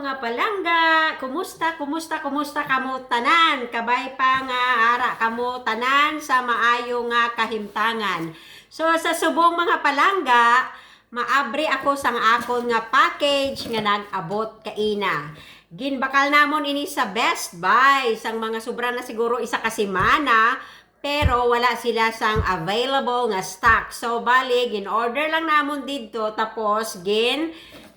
mga palangga, kumusta kamo tanan? Kabay pa nga ara kamo tanan sa maayo nga kahimtangan. So sa subong mga palangga, maabri ako sang akon nga package nga nag-abot kaina. Ginbakal namon ini sa Best Buy sang mga sobra na siguro isa ka semana. Pero wala sila sang available nga stock. So bali, gin-order lang namon dito tapos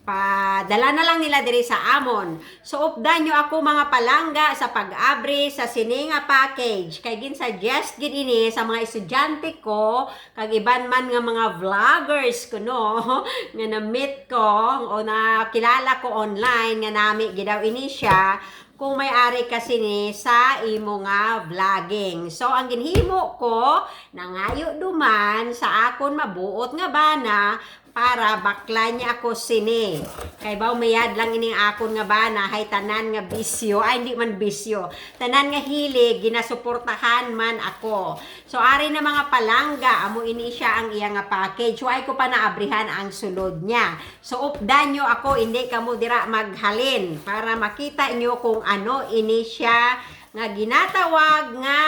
padala na lang nila diri sa amon. So updan nyo ako mga palangga sa pag-abri sa sininga package. Kay gin-suggest gid ini sa mga estudyante ko, kag iban man nga mga vloggers ko no, nga na-meet ko o nakilala ko online nga nami gidaw ini siya kung may-ari kasi ni sa imo nga vlogging. So, ang ginhimo ko, nangayo duman sa akon mabuot nga bana para bakla niya ako sini. Kay baw mayad lang ining akon nga bana, hay tanan nga bisyo, ay hindi man bisyo, tanan nga hilig, ginasuportahan man ako. So, ari na mga palangga, amo ini siya ang iya nga package. Huwag ko pa naabrihan ang sulod niya. So, updan nyo ako, hindi kamo dira maghalin para makita nyo kung ano ini siya nga ginatawag nga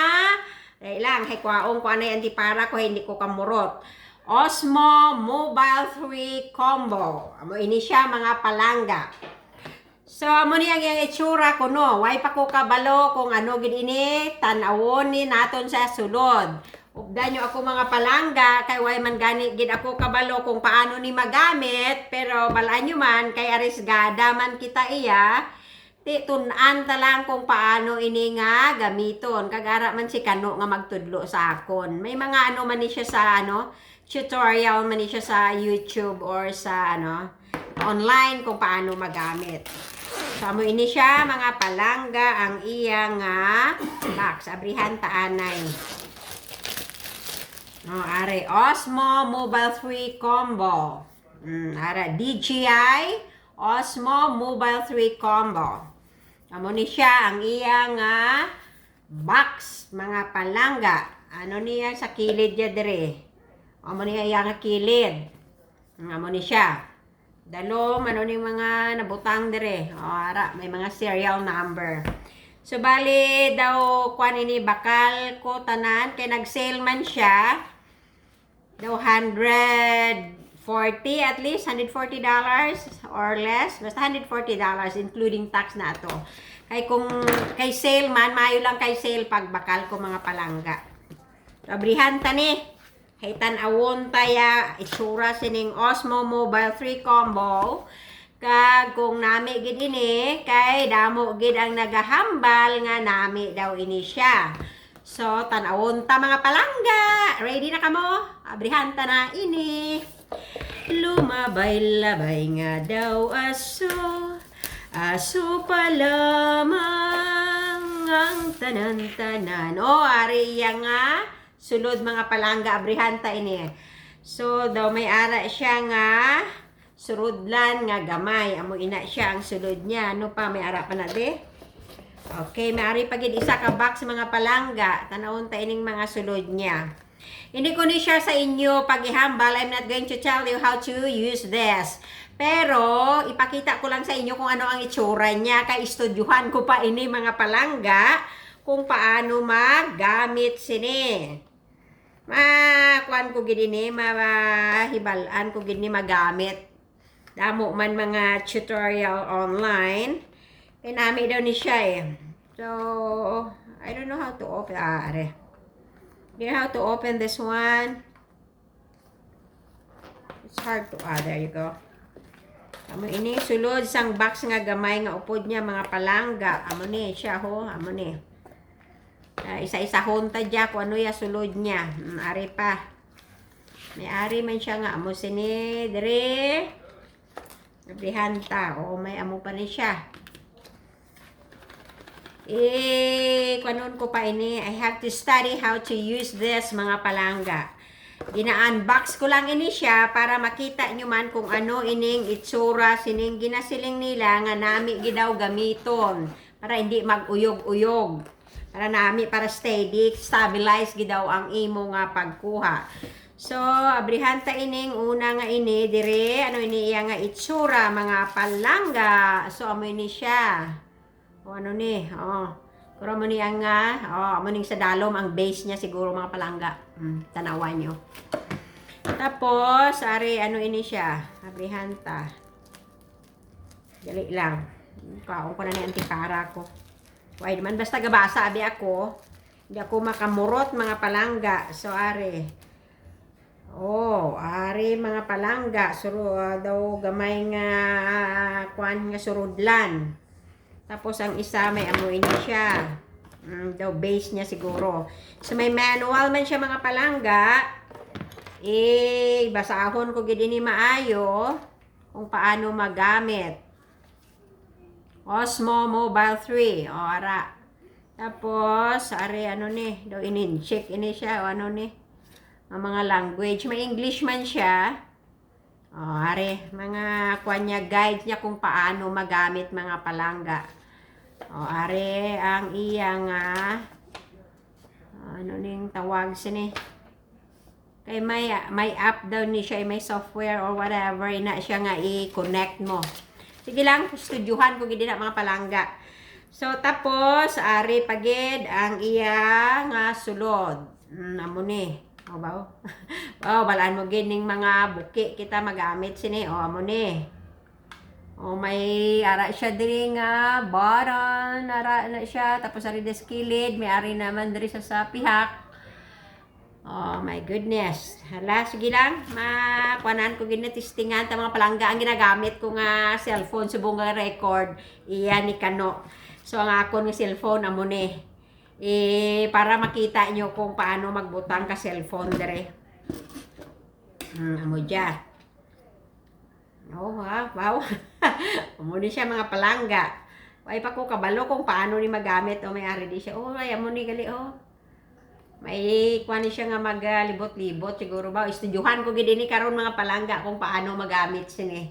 lang hay kwaong ko anay antipara ko hindi ko kamurot. Osmo Mobile 3 Combo. Amo ini siya mga palangga. So amo ni ang itsura ko no. Way pa ko kabalo kung ano gid ini tan-awon ni naton sa sulod. Updan nyo ako mga palangga kay way man gani gid ako kabalo kung paano ni magamit, pero balaan nyo man kay arisgada man kita iya. Tun-an ta lang kung paano ini nga gamiton. Kagara man si kano nga magtudlo sa akon. May mga ano man ni siya sa tutorial man ni siya sa YouTube or sa online kung paano magamit. So amo ini siya mga palangga ang iya nga box. Abrihan ta anay. Are Osmo Mobile 3 Combo. Are DJI Osmo Mobile 3 Combo. Amo ni siya ang iya nga box mga palangga. Ano niya sa kilid niya dire. Amo niya iya nga kilid. Amo ni siya. Dalom ano ni mga nabutang dire. Ara may mga serial number. So bali daw kuan ini bakal ko tanan kay nag-sale man siya. Daw 140 at least $140 or less, basta $140 including tax na to. Kay kung kay sale man mayo lang kay sale pag bakal ko mga palangga. Abrihan ta ni kay tan-awon taya itsura sining Osmo Mobile 3 Combo. Kag kung nami gid ini kay damo gid ang nagahambal nga nami daw ini siya. So tan-awon ta mga palangga. Ready na kamo? Abrihan ta na ini. Lumabay-labay nga daw aso, aso pa lamang ang tanan-tanan. Ari nga sulod mga palangga, abrihan ta ini. So daw may ara siya nga surudlan nga gamay. Amo ina siya ang sulod niya. Ano pa may ara pa na di? Okay, may ari pagid isa ka box mga palangga. Tanawon ta ining mga sulod niya. Hindi ko ni share sa inyo paghihambal. I'm not going to tell you how to use this. Pero, ipakita ko lang sa inyo kung ano ang itsura niya. Kay istudyuhan ko pa ini mga palangga kung paano magamit sini. Makuan ko gini ni, mahibalan ko gini magamit. Damo man mga tutorial online. Kinami daw ni siya eh. So, I don't know how to open. You know how to open this one. It's hard to, there you go. Amo ini sulod sang box nga gamay nga upod niya mga palangga. Amo ni siya ho, amo ni. Isa-isa honta dya kung ano ya sulod niya. Ari pa. May ari man siya nga amo sini dire. Nabrihan ta. May amo pa ni siya. Kanon ko pa ini, I have to study how to use this mga palangga. Gina-unbox ko lang ini siya para makita nyo man kung ano ining itsura sining ginasiling nila nga nami gidaw gamiton para hindi mag-uyog-uyog. Para nami para steady, stabilize gidaw ang imo nga pagkuha. So, abrihanta ining una nga ini dire ano ini iya nga itsura mga palangga. So, amo ini siya. O ano ni? Pero mo ni ang amo ning sa dalom ang base niya siguro mga palangga. Tanawan nyo. Tapos, ari ano ini siya? Abrihanta. Dali lang. Kaon ko na ni antipara ko. Why naman basta gabasa abi ako. Hindi ako makamurot mga palangga. So, ari. Ari mga palangga. Suro daw gamay nga kuan nga surudlan. Tapos ang isa may amoy niya siya. Daw base niya siguro. So, may manual man siya mga palangga. Basahon ko gid ni maayo kung paano magamit. Osmo Mobile 3. Ara. Tapos, ari ano ni, daw in-check ini siya o ano ni, ang mga language. May English man siya. Ari, mga kuanya guide niya kung paano magamit mga palangga. Ari, ang iyang ano ning tawag sini. Kay may app daw ni siya, may software or whatever ina siya nga i-connect mo. Sige lang, studyuhan ko gid na mga palangga. So tapos ari pagid ang iya nga sulod. Amo ni. Balaan mo gid ning mga buki kita magamit sini. Amo ni. May ara siya diri nga button, ara na siya tapos ari deskilid, may ari naman diri sa pihak. My goodness. Hala, sige lang. Makuanan ko ginatistingan ta mga palangga ang ginagamit ko nga cellphone subong nga record. Iya ni kano. So ang akon nga cellphone amo ni. Para makita nyo kung paano magbutang ka cellphone dire. Amo dia. Wow. Amo ni siya mga palangga. Way pa ko kabalo kung paano ni magamit may ari di siya. Ay amo ni gali May kuan siya nga maglibot-libot siguro ba. Estudyuhan ko gid ni karon mga palangga kung paano magamit sini.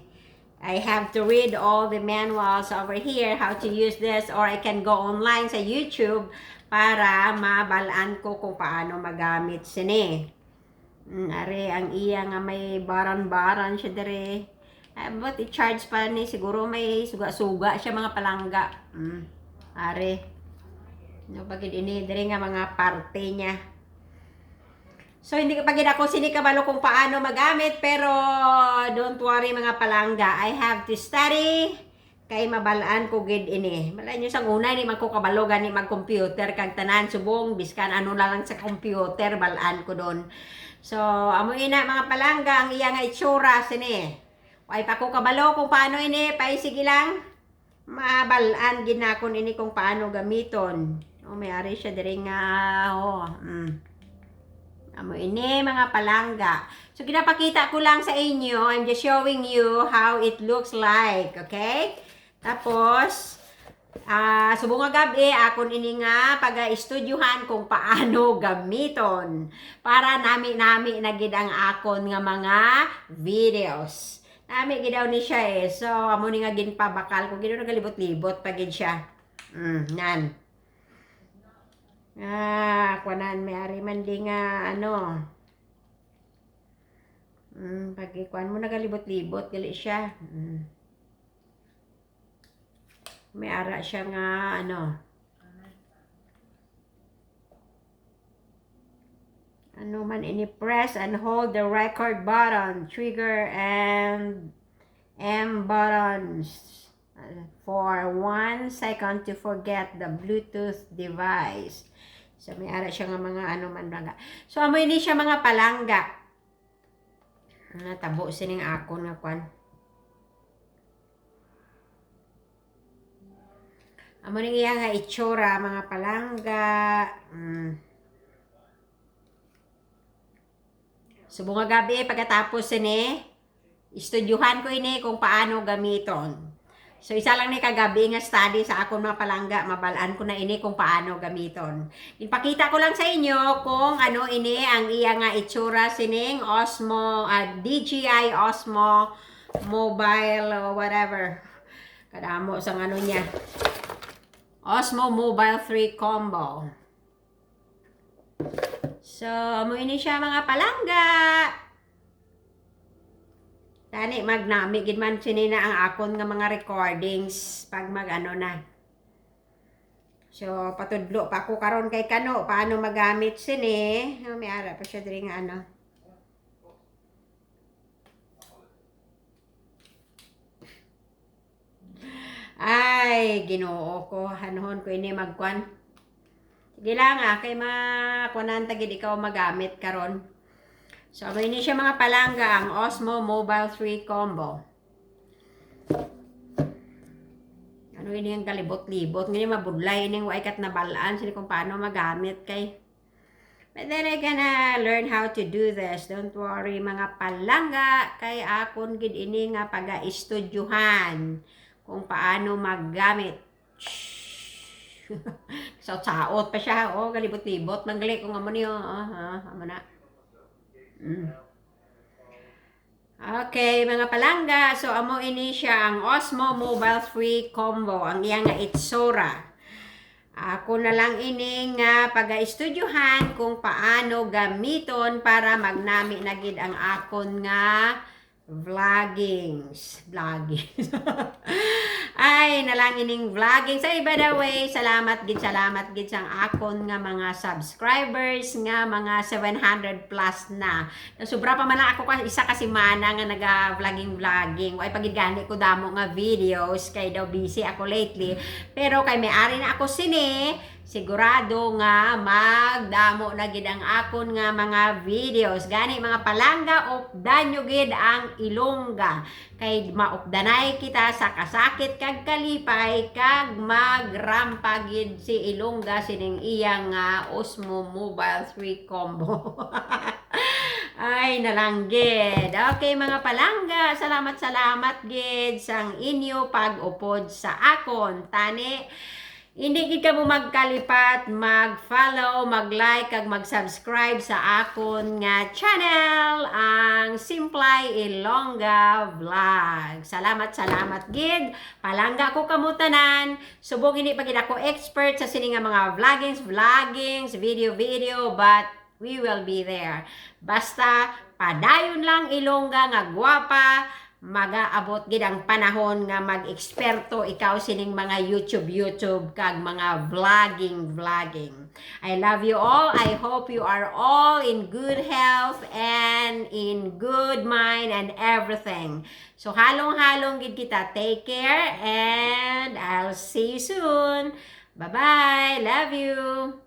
I have to read all the manuals over here how to use this or I can go online sa YouTube para mabalaan ko kung paano magamit sini. Are ang iya nga may baran-baran siya dire. But i-charge pa ni siguro may suga-suga siya mga palangga. Are no pagid ini dire nga mga parte niya. So hindi ka pagid ako sinikabalo kung paano magamit pero don't worry mga palangga, I have to study kay mabalaan ko gid ini. Malay nyo sang una ni magkukabalo gani mag-computer kag tanan subong biskan ano lang sa computer balaan ko don. So amo ina mga palangga ang iya nga itsura sini. Way pa ko kabalo kung paano ini, pay sige lang. Mabalaan ginakon ini kung paano gamiton. May ari siya diri nga amo ini mga palangga. So ginapakita ko lang sa inyo, I'm just showing you how it looks like, okay? Tapos subong nga gabi akon ini nga paga-estudyuhan kung paano gamiton para nami na gid ang akon nga mga videos. Nami gid daw ni siya So amo ni nga ginpabakal ko gid nagalibot-libot pagid siya. Nan. Kuanan may ari man di nga ano. Pagikuan mo nagalibot-libot gali siya. May ara siya nga ano. Ano man ini press and hold the record button, trigger and M buttons for 1 second to forget the Bluetooth device. So may ara siya nga mga ano man lang. So amo ini siya mga palangga. Natabo sining akon nga kwan. Amo ning iya nga itsura mga palangga. Subong nga gabi pagkatapos ini, estudyuhan ko ini kung paano gamiton. So isa lang ni kagabi nga study sa akong mga palangga, mabalaan ko na ini kung paano gamiton. Ipakita ko lang sa inyo kung ano ini ang iya nga itsura sining Osmo, DJI Osmo Mobile or whatever. Kadamo sang ano niya. Osmo Mobile 3 Combo. So, amo ini siya mga palangga. Tani magnami gid man sinina ang akon nga mga recordings pag mag-ano na. So, patudlo pa ko karon kay kano paano magamit sini. May ara pa siya diri nga ano. Ay, Ginoo ko, hanuhon ko ini magkuan. Sige lang kay makuanan tagid ikaw magamit karon. So, ini siya mga palangga ang Osmo Mobile 3 Combo. Ano ini ang kalibot-libot, ngayon mabudlay ini way kat nabalaan sila kung paano magamit kay. But then I gonna learn how to do this. Don't worry mga palangga, kay akon gid ini nga paga-estudyuhan kung paano maggamit. So, saot pa siya. Oh, galibot-libot. Manggali kung amo niyo. Amo na. Okay, mga palangga. So, amo ini siya ang Osmo Mobile 3 Combo. Ang iyang nga itsura. Ako na lang ini nga paga-estudyuhan kung paano gamiton para magnami na gid ang akon nga vloggings. Ay, nalangining vlogging. So, by the way, salamat gid sang akon nga mga subscribers nga mga 700 plus na. Sobra pa man lang ako isa kasi mana nga naga-vlogging. Ay, pagid gani ko damo nga videos kay daw busy ako lately. Pero kay may-ari na ako sini, sigurado nga magdamo na gid ang akon nga mga videos. Gani mga palangga, updan nyo gid ang Ilongga. Kay maupdanay kita sa kasakit kag kalipay kag magrampa gid si Ilongga sining iyang Osmo Mobile 3 Combo. Ay, nalanggid. Okay, mga palangga, salamat gid sang inyo pag-upod sa akon. Tani, hindi gid ka mo magkalipat, mag-follow, mag-like, kag mag-subscribe sa akon nga channel, ang Simplay Ilongga Vlog. Salamat gid. Palangga ko kamutanan. Subong hindi pa gid ako expert sa sini nga mga vloggings, video, but we will be there. Basta padayon lang Ilongga nga gwapa, magaabot gid ang panahon nga mag-eksperto ikaw sining mga YouTube kag mga vlogging. I love you all. I hope you are all in good health and in good mind and everything. So halong gid kita. Take care and I'll see you soon. Bye-bye. Love you.